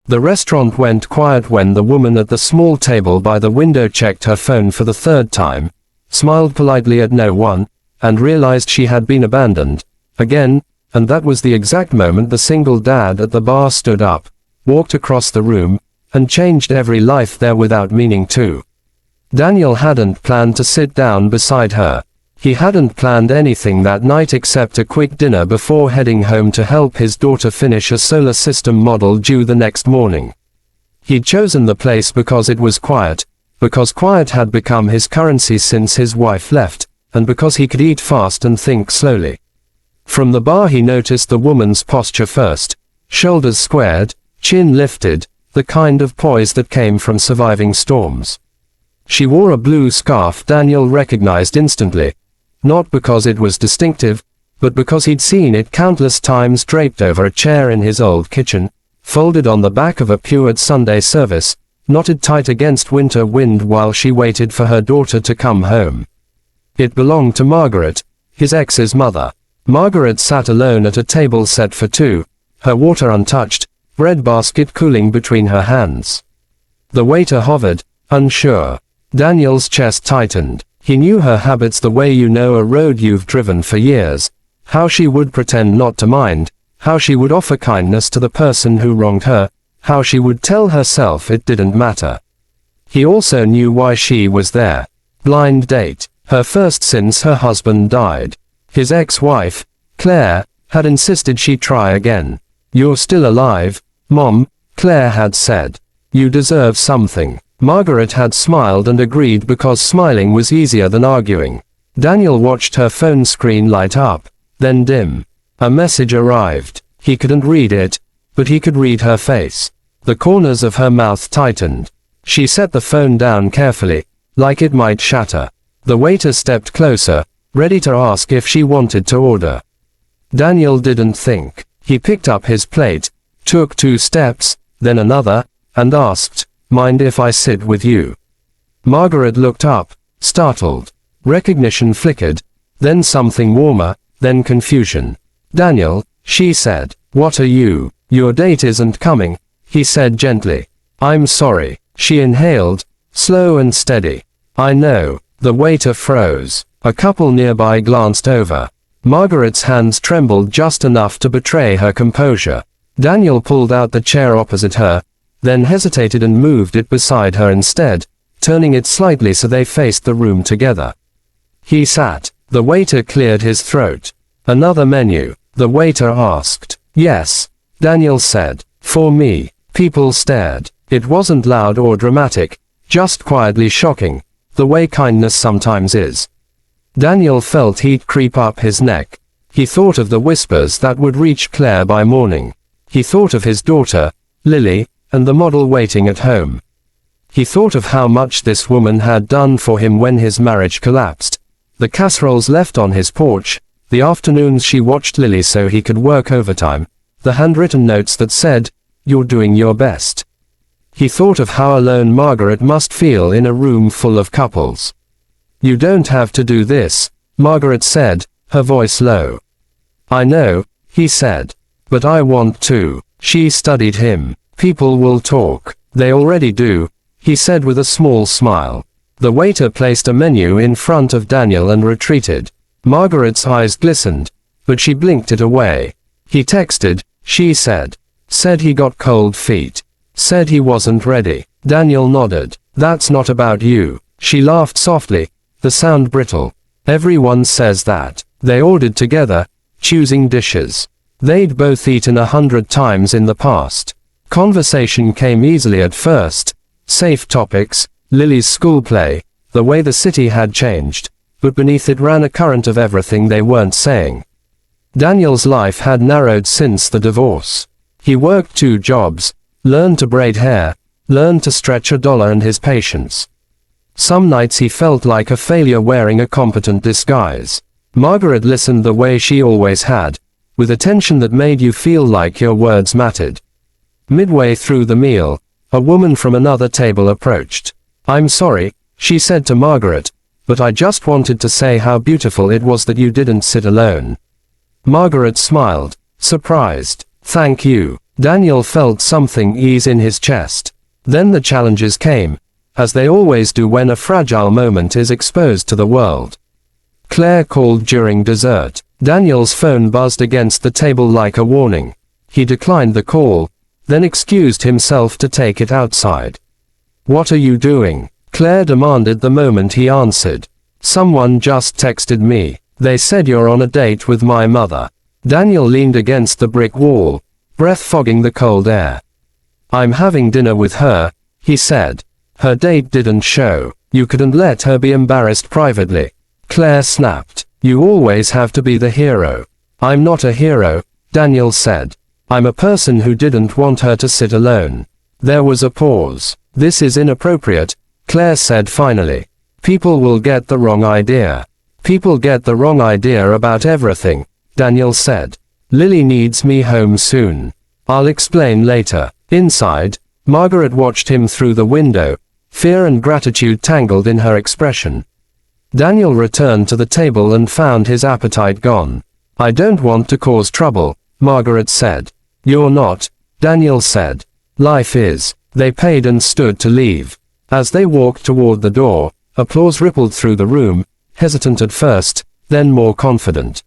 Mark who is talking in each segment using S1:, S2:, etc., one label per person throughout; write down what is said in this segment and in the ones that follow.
S1: The restaurant went quiet when the woman at the small table by the window checked her phone for the third time, smiled politely at no one, and realized she had been abandoned, again, and that was the exact moment the single dad at the bar stood up, walked across the room, and changed every life there without meaning to. Daniel hadn't planned to sit down beside her. He hadn't planned anything that night except a quick dinner before heading home to help his daughter finish a solar system model due the next morning. He'd chosen the place because it was quiet, because quiet had become his currency since his wife left, and because he could eat fast and think slowly. From the bar he noticed the woman's posture first, shoulders squared, chin lifted, the kind of poise that came from surviving storms. She wore a blue scarf Daniel recognized instantly, not because it was distinctive, but because he'd seen it countless times draped over a chair in his old kitchen, folded on the back of a pured Sunday service, knotted tight against winter wind while she waited for her daughter to come home. It belonged to Margaret, his ex's mother. Margaret sat alone at a table set for two, her water untouched, bread basket cooling between her hands. The waiter hovered, unsure. Daniel's chest tightened. He knew her habits the way you know a road you've driven for years, how she would pretend not to mind, how she would offer kindness to the person who wronged her, how she would tell herself it didn't matter. He also knew why she was there. Blind date. Her first since her husband died. His ex-wife, Claire, had insisted she try again. "You're still alive, Mom," Claire had said. "You deserve something." Margaret had smiled and agreed because smiling was easier than arguing. Daniel watched her phone screen light up, then dim. A message arrived. He couldn't read it, but he could read her face. The corners of her mouth tightened. She set the phone down carefully, like it might shatter. The waiter stepped closer, ready to ask if she wanted to order. Daniel didn't think. He picked up his plate, took 2 steps, then another, and asked, "Mind if I sit with you?" Margaret looked up, startled. Recognition flickered, then something warmer, then confusion. "Daniel," she said. "What are you? Your date isn't coming," he said gently. "I'm sorry." She inhaled, slow and steady. "I know." The waiter froze. A couple nearby glanced over. Margaret's hands trembled just enough to betray her composure. Daniel pulled out the chair opposite her, then hesitated and moved it beside her instead, turning it slightly so they faced the room together. He sat. The waiter cleared his throat. "Another menu?" the waiter asked. "Yes," Daniel said. "For me." People stared. It wasn't loud or dramatic, just quietly shocking, the way kindness sometimes is. Daniel felt heat creep up his neck. He thought of the whispers that would reach Claire by morning. He thought of his daughter, Lily, and the model waiting at home. He thought of how much this woman had done for him when his marriage collapsed. The casseroles left on his porch, the afternoons she watched Lily so he could work overtime, the handwritten notes that said, "You're doing your best." He thought of how alone Margaret must feel in a room full of couples. "You don't have to do this," Margaret said, her voice low. "I know," he said. "But I want to." She studied him. "People will talk. They already do," he said with a small smile. The waiter placed a menu in front of Daniel and retreated. Margaret's eyes glistened, but she blinked it away. "He texted," she said. "Said he got cold feet. Said he wasn't ready." Daniel nodded. "That's not about you." She laughed softly, the sound brittle. "Everyone says that." They ordered together, choosing dishes. They'd both eaten 100 times in the past. Conversation came easily at first. Safe topics, Lily's school play, the way the city had changed, but beneath it ran a current of everything they weren't saying. Daniel's life had narrowed since the divorce. He worked 2 jobs, learned to braid hair, learned to stretch $1 and his patience. Some nights he felt like a failure wearing a competent disguise. Margaret listened the way she always had, with attention that made you feel like your words mattered. Midway through the meal, a woman from another table approached. "I'm sorry," she said to Margaret, "but I just wanted to say how beautiful it was that you didn't sit alone." Margaret smiled, surprised. "Thank you." Daniel felt something ease in his chest. Then the challenges came, as they always do when a fragile moment is exposed to the world. Claire called during dessert. Daniel's phone buzzed against the table like a warning. He declined the call, then excused himself to take it outside. "What are you doing?" Claire demanded the moment he answered. "Someone just texted me. They said you're on a date with my mother." Daniel leaned against the brick wall, breath fogging the cold air. "I'm having dinner with her," he said. "Her date didn't show. You couldn't let her be embarrassed privately." Claire snapped. "You always have to be the hero." "I'm not a hero," Daniel said. "I'm a person who didn't want her to sit alone." There was a pause. "This is inappropriate," Claire said finally. "People will get the wrong idea." "People get the wrong idea about everything," Daniel said. "Lily needs me home soon. I'll explain later." Inside, Margaret watched him through the window, fear and gratitude tangled in her expression. Daniel returned to the table and found his appetite gone. "I don't want to cause trouble," Margaret said. "You're not," Daniel said. "Life is." They paid and stood to leave. As they walked toward the door, applause rippled through the room, hesitant at first, then more confident.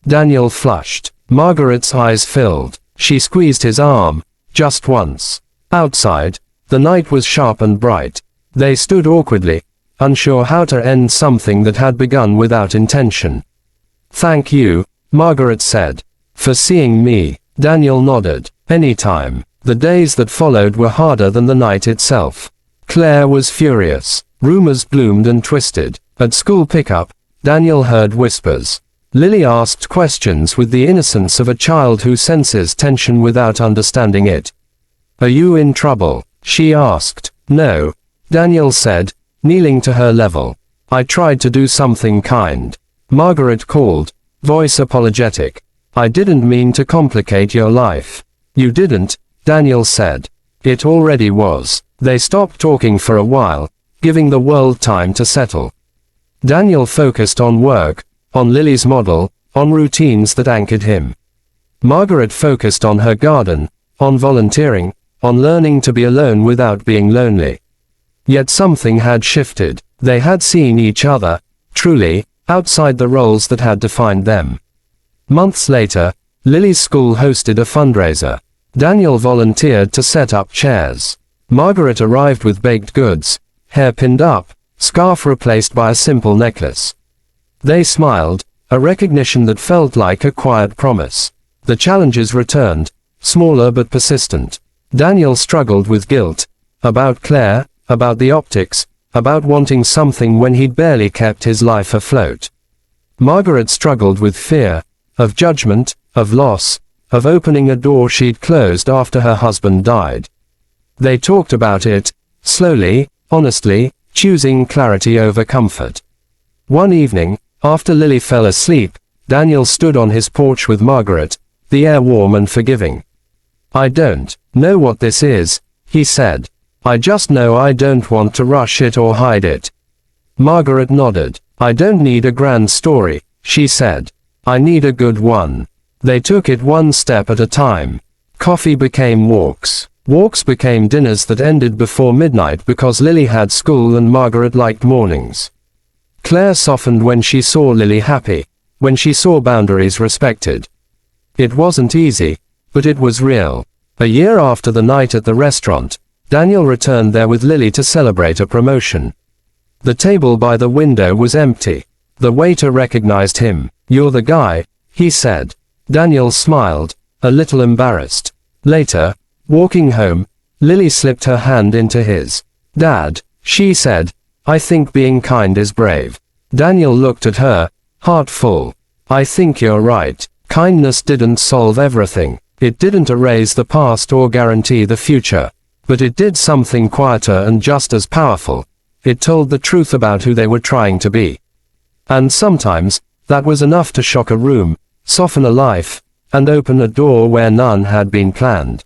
S1: Daniel flushed. Margaret's eyes filled. She squeezed his arm, just once. Outside, the night was sharp and bright. They stood awkwardly, unsure how to end something that had begun without intention. "Thank you," Margaret said. "For seeing me." Daniel nodded. "Anytime." The days that followed were harder than the night itself. Claire was furious. Rumors bloomed and twisted. At school pickup, Daniel heard whispers. Lily asked questions with the innocence of a child who senses tension without understanding it. "Are you in trouble?" she asked. "No," Daniel said, kneeling to her level. "I tried to do something kind." Margaret called, voice apologetic. "I didn't mean to complicate your life." "You didn't," Daniel said. "It already was." They stopped talking for a while, giving the world time to settle. Daniel focused on work, on Lily's model, on routines that anchored him. Margaret focused on her garden, on volunteering, on learning to be alone without being lonely. Yet something had shifted. They had seen each other, truly, outside the roles that had defined them. Months later, Lily's school hosted a fundraiser. Daniel volunteered to set up chairs. Margaret arrived with baked goods, hair pinned up, scarf replaced by a simple necklace. They smiled, a recognition that felt like a quiet promise. The challenges returned, smaller but persistent. Daniel struggled with guilt, about Claire, about the optics, about wanting something when he'd barely kept his life afloat. Margaret struggled with fear, of judgment, of loss, of opening a door she'd closed after her husband died. They talked about it, slowly, honestly, choosing clarity over comfort. One evening, after Lily fell asleep, Daniel stood on his porch with Margaret, the air warm and forgiving. "I don't know what this is," he said. "I just know I don't want to rush it or hide it." Margaret nodded. "I don't need a grand story," she said. "I need a good one." They took it one step at a time. Coffee became walks. Walks became dinners that ended before midnight because Lily had school and Margaret liked mornings. Claire softened when she saw Lily happy, when she saw boundaries respected. It wasn't easy, but it was real. A year after the night at the restaurant, Daniel returned there with Lily to celebrate a promotion. The table by the window was empty. The waiter recognized him. "You're the guy," he said. Daniel smiled, a little embarrassed. Later, walking home, Lily slipped her hand into his. "Dad," she said, "I think being kind is brave." Daniel looked at her, heart full. "I think you're right. Kindness didn't solve everything. It didn't erase the past or guarantee the future. But it did something quieter and just as powerful. It told the truth about who they were trying to be. And sometimes, that was enough to shock a room, soften a life, and open a door where none had been planned."